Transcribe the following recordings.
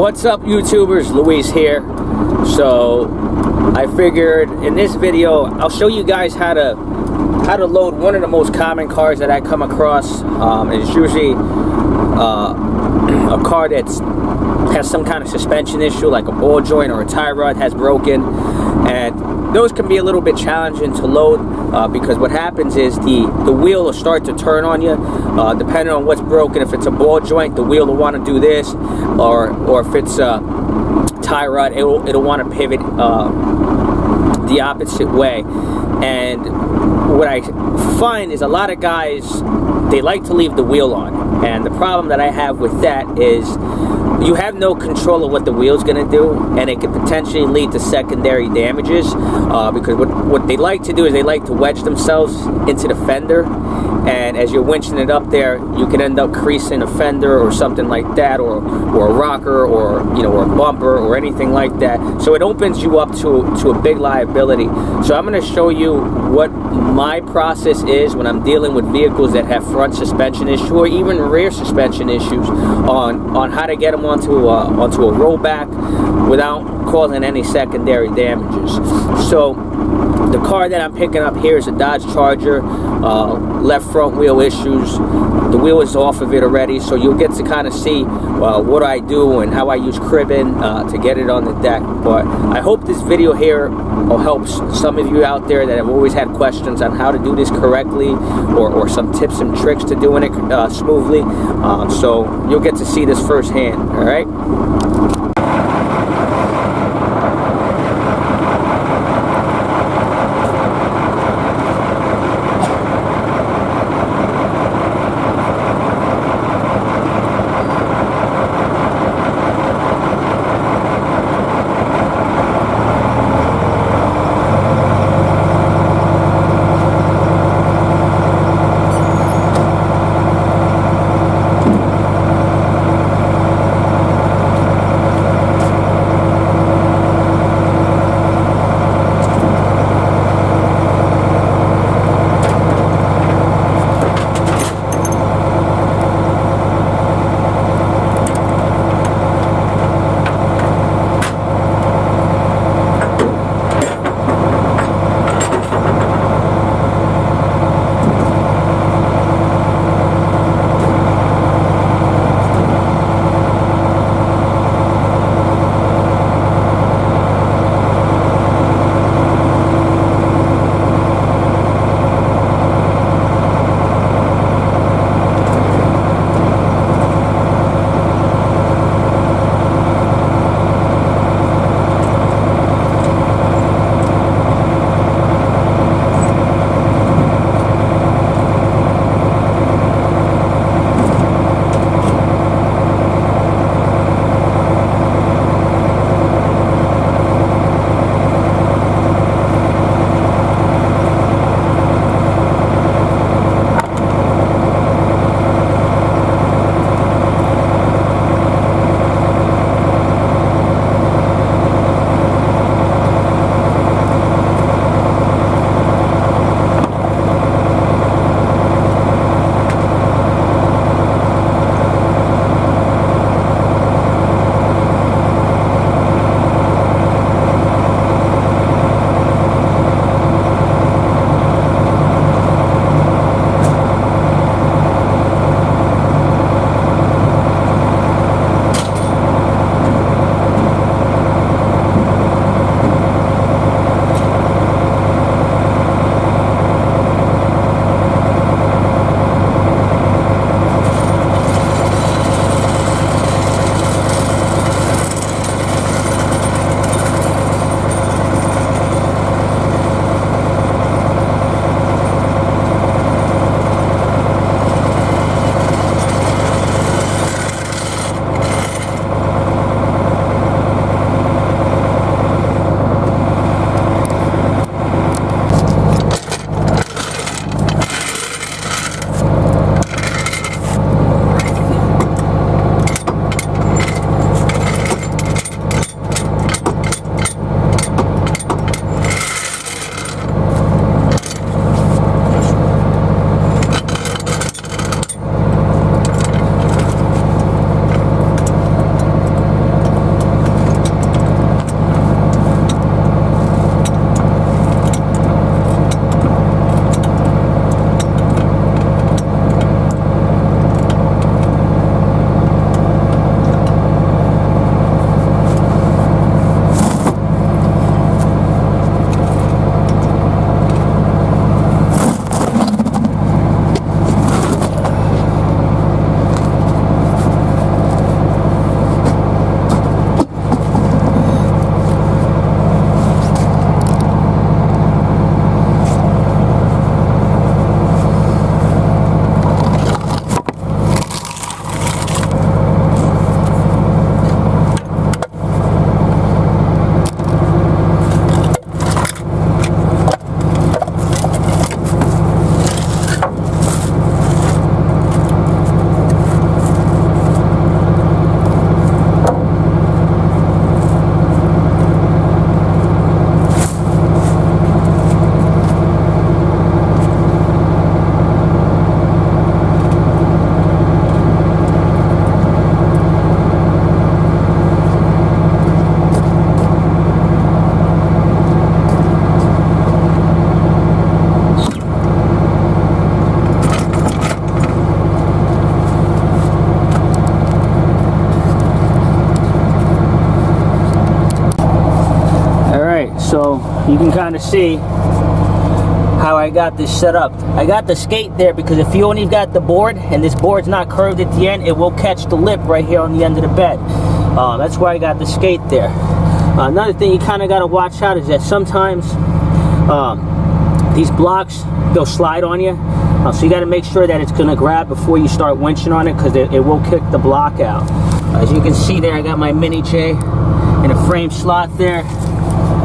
What's up, YouTubers? Luis here. So I figured in this video I'll show you guys how to load one of the most common cars that I come across. It's usually a car that has some kind of suspension issue, like a ball joint or a tie rod has broken, and those can be a little bit challenging to load because what happens is the wheel will start to turn on you depending on what's broken. If it's a ball joint, the wheel will want to do this, or if it's a tie rod, it'll want to pivot the opposite way. And what I find is a lot of guys, they like to leave the wheel on, and the problem that I have with that is you have no control of what the wheel's going to do, and it could potentially lead to secondary damages because what they like to do is they like to wedge themselves into the fender, and as you're winching it up there, you can end up creasing a fender or something like that, or a rocker, or or a bumper or anything like that. So it opens you up to a big liability. So I'm going to show you what my process is when I'm dealing with vehicles that have front suspension issues or even rear suspension issues on how to get them onto a rollback without causing any secondary damages. So the car that I'm picking up here is a Dodge Charger, left front wheel issues. The wheel is off of it already, so you'll get to kind of see what I do and how I use cribbing to get it on the deck. But I hope this video here will help some of you out there that have always had questions on how to do this correctly, or some tips and tricks to doing it smoothly. So you'll get to see this firsthand, all right? you can kind of see how I got this set up. I got the skate there because if you only got the board and this board's not curved at the end, it will catch the lip right here on the end of the bed. That's why I got the skate there. Another thing you kind of got to watch out is that sometimes these blocks, they'll slide on you. So you got to make sure that it's going to grab before you start winching on it, because it will kick the block out. As you can see there, I got my Mini J in a frame slot there.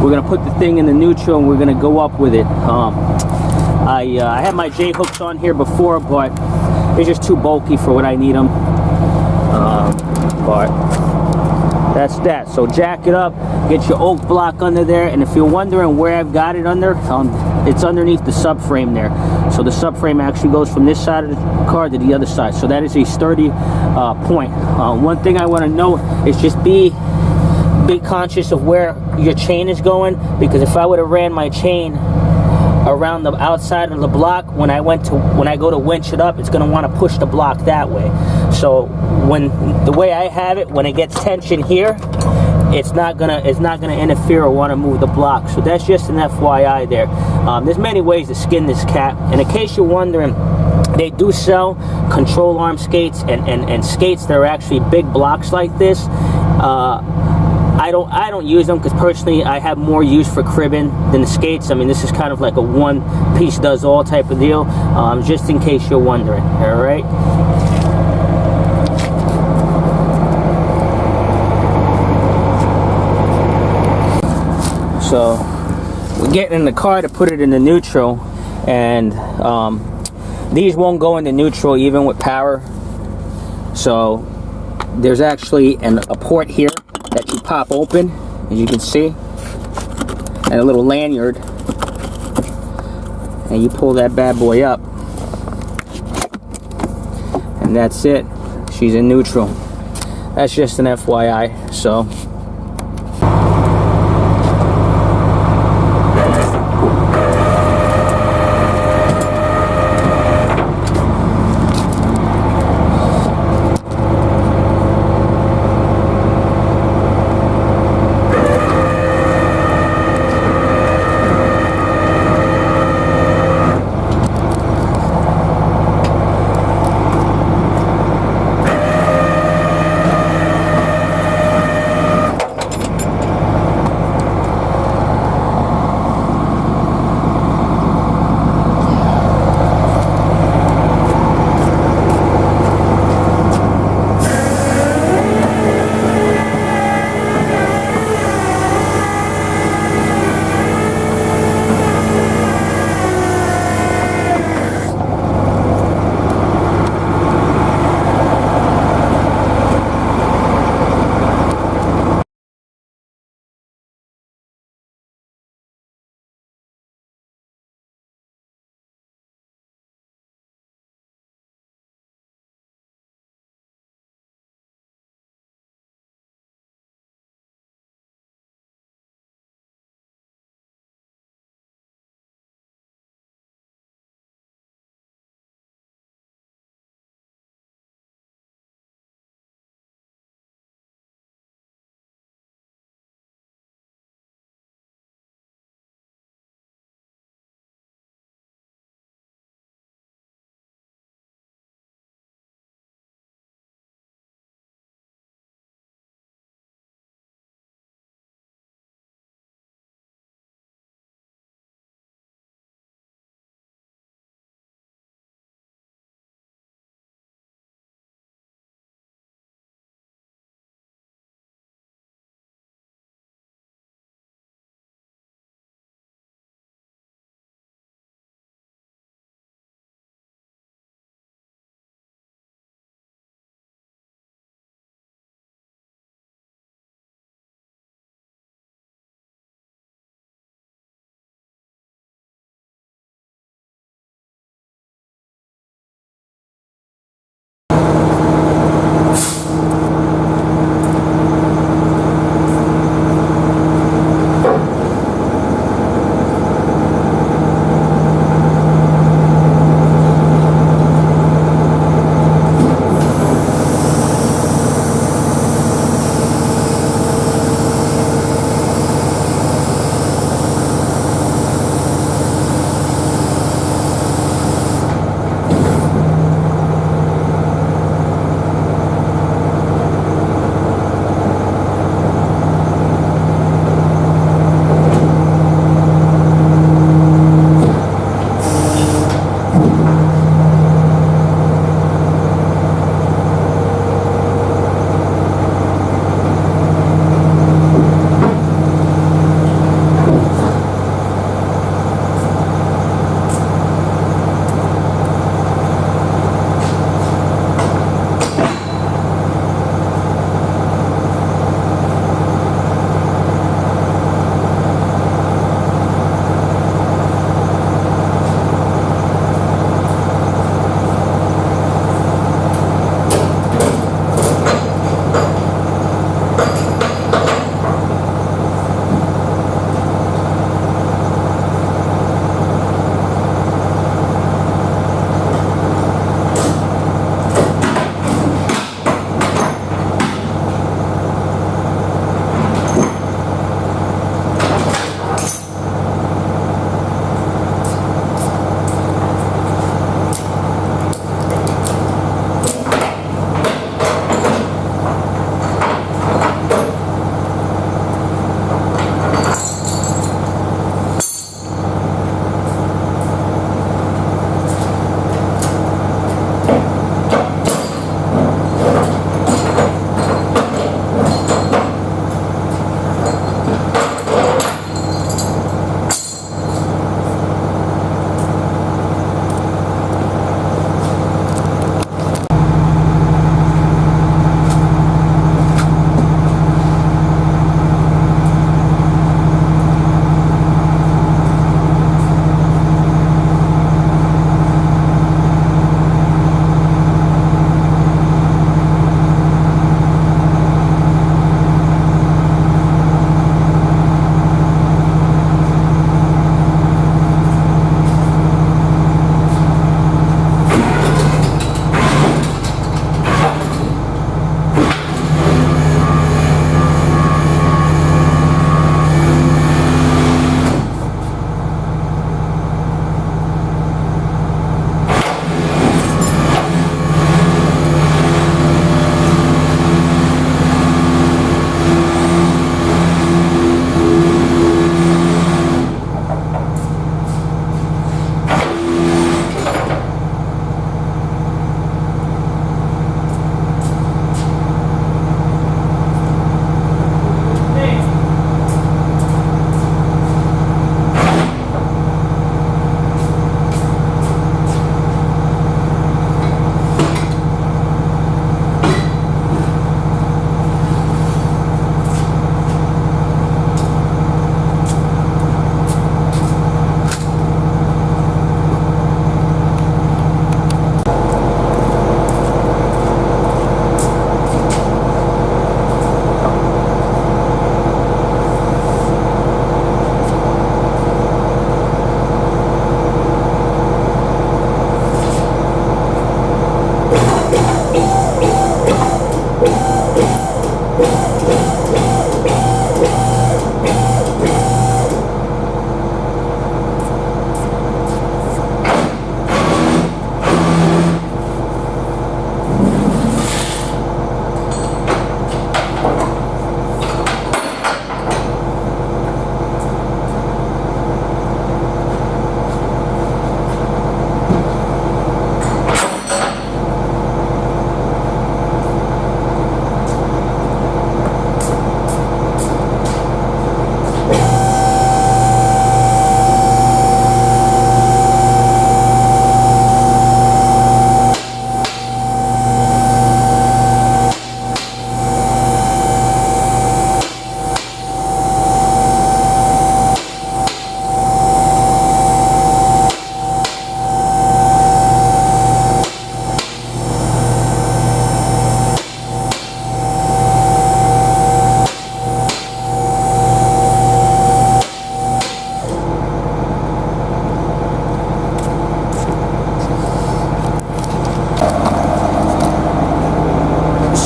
We're going to put the thing in the neutral and we're going to go up with it. I had my J hooks on here before, but they're just too bulky for what I need them. But that's that. So jack it up, get your oak block under there, and if you're wondering where I've got it under, it's underneath the subframe there. So the subframe actually goes from this side of the car to the other side. So that is a sturdy point. One thing I want to note is just be conscious of where your chain is going, because if I would have ran my chain around the outside of the block, when I go to winch it up, it's going to want to push the block that way. So the way I have it, when it gets tension here, it's not gonna interfere or want to move the block. So that's just an FYI there. There's many ways to skin this cat, and in case you're wondering, they do sell control arm skates and skates that are actually big blocks like this. I don't use them because personally I have more use for cribbing than the skates. I mean, this is kind of like a one piece does all type of deal, just in case you're wondering. All right. So we're getting in the car to put it in the neutral, and these won't go into neutral even with power. So there's actually a port here that you pop open, as you can see, and a little lanyard, and you pull that bad boy up, and that's it. She's in neutral. That's just an FYI. So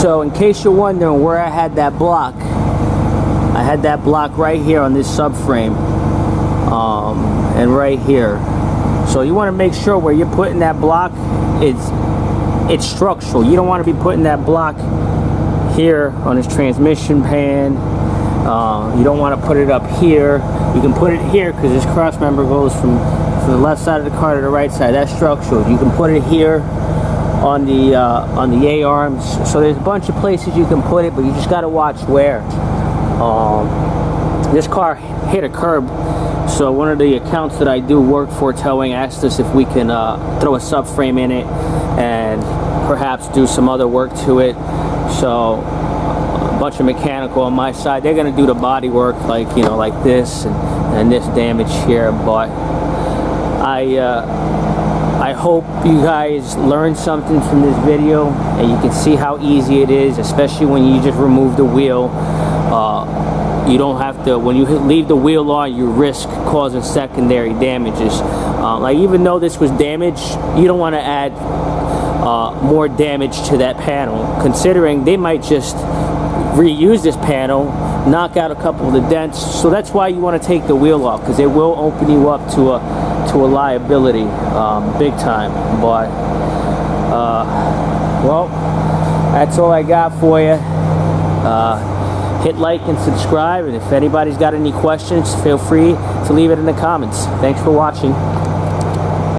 So in case you're wondering where I had that block right here on this subframe, and right here. So you want to make sure where you're putting that block, it's structural. You don't want to be putting that block here on this transmission pan. You don't want to put it up here. You can put it here because this cross member goes from the left side of the car to the right side. That's structural. You can put it here on the A-arms. So there's a bunch of places you can put it, but you just got to watch where. This car hit a curb, so one of the accounts that I do work for towing asked us if we can throw a subframe in it and perhaps do some other work to it. So a bunch of mechanical on my side, they're going to do the body work, like, you know, like this and this damage here. But I hope you guys learned something from this video, and you can see how easy it is, especially when you just remove the wheel. You don't have to, when you leave the wheel on, you risk causing secondary damages. Like, even though this was damaged, you don't want to add more damage to that panel, considering they might just reuse this panel, knock out a couple of the dents. So that's why you want to take the wheel off, because it will open you up to a liability, big time. But well, that's all I got for you. Hit like and subscribe, and if anybody's got any questions, feel free to leave it in the comments. Thanks for watching.